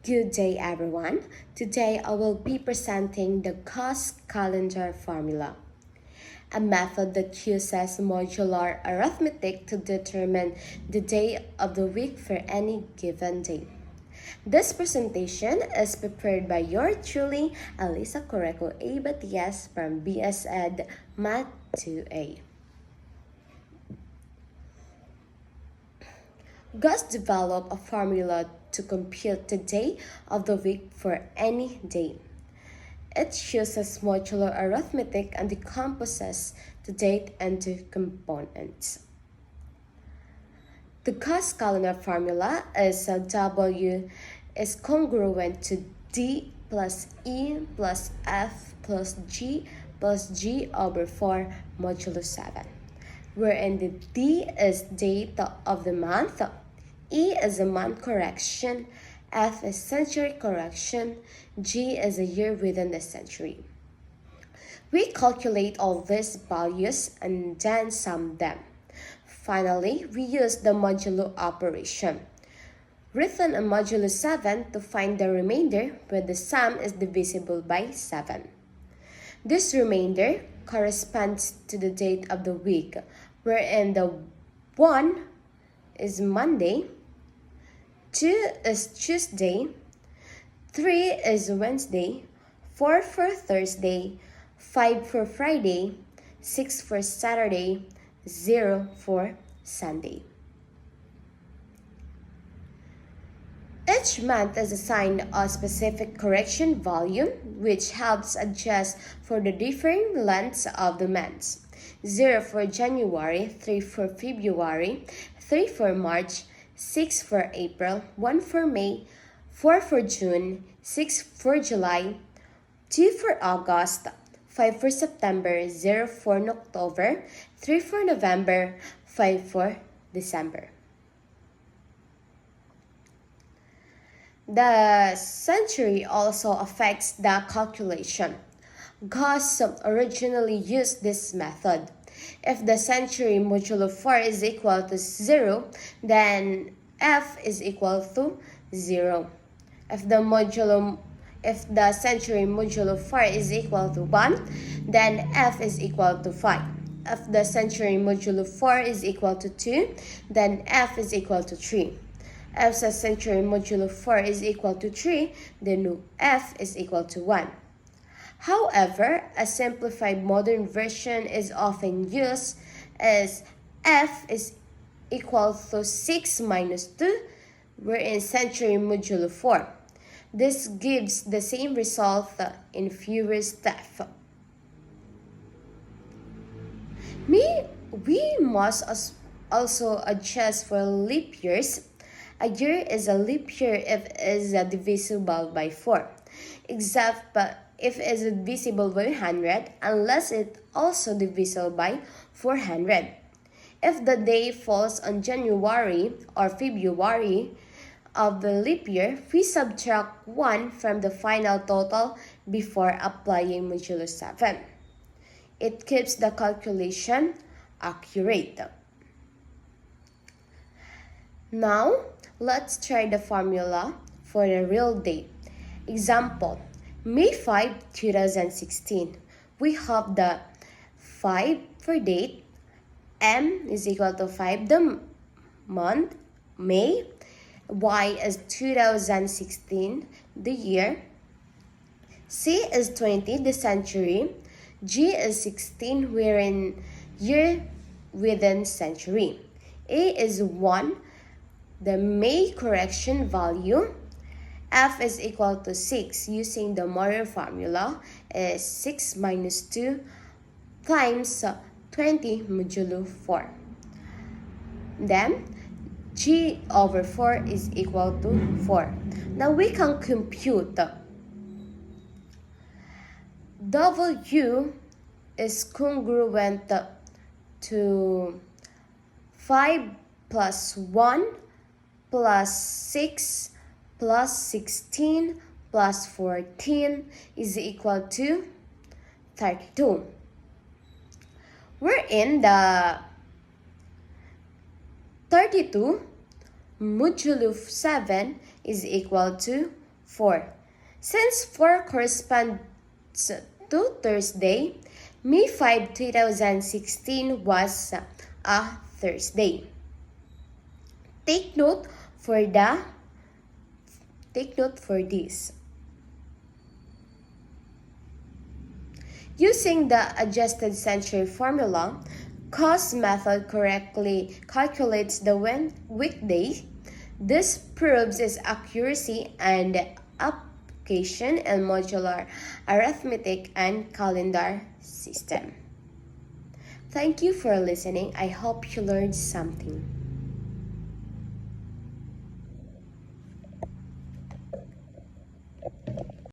Good day, everyone. Today I will be presenting the Gauss calendar formula, a method that uses modular arithmetic to determine the day of the week for any given day. This presentation is prepared by your truly, Alisa Correco A. Batias from BS Ed Math 2A. Gauss developed a formula to compute the day of the week for any day. It uses modular arithmetic and decomposes the date into components. The Gauss calendar formula is W is congruent to D plus E plus F plus G over 4 modulo 7, wherein the D is date of the month, E is a month correction, F is century correction, G is a year within the century. We calculate all these values and then sum them. Finally, we use the modulo operation, written in modulo 7 to find the remainder where the sum is divisible by 7. This remainder corresponds to the date of the week, wherein the 1 is Monday, 2 is Tuesday, 3 is Wednesday, 4 for Thursday, 5 for Friday, 6 for Saturday, 0 for Sunday. Each month is assigned a specific correction volume, which helps adjust for the differing lengths of the months. 0 for January, 3 for February, 3 for March, 6 for April, 1 for May, 4 for June, 6 for July, 2 for August, 5 for September, 0 for October, 3 for November, 5 for December. The century also affects the calculation. Gauss originally used this method. If the century modulo 4 is equal to 0, then F is equal to 0. If the century modulo 4 is equal to 1, then F is equal to 5. If the century modulo 4 is equal to 2, then F is equal to 3. If the century modulo 4 is equal to 3, then F is equal to 1. However, a simplified modern version is often used as F is equal to 6 minus 2, wherein century modulo 4. This gives the same result in fewer steps. We must also adjust for leap years. A year is a leap year if it is divisible by 4, except if it is divisible by 100, unless it also divisible by 400. If the day falls on January or February of the leap year, we subtract 1 from the final total before applying modulo 7. It keeps the calculation accurate. Now, let's try the formula for the real date. Example, May 5, 2016. We have the 5 for date, M is equal to 5 the month, May, Y is 2016, the year, C is 20, the century, G is 16, wherein year within century, A is 1, the May correction value, F is equal to 6. Using the Mohr formula is 6 minus 2 times 20 modulo 4. Then, G over 4 is equal to 4. Now we can compute. W is congruent to 5 plus 1 plus 6 plus 16 plus 14 is equal to 32. Wherein the 32 modulo 7 is equal to 4. Since 4 corresponds to Thursday, May 5, 2016 was a Thursday. Take note for this. Using the adjusted century formula, cos method correctly calculates the weekday. This proves its accuracy and application in modular arithmetic and calendar system. Thank you for listening. I hope you learned something.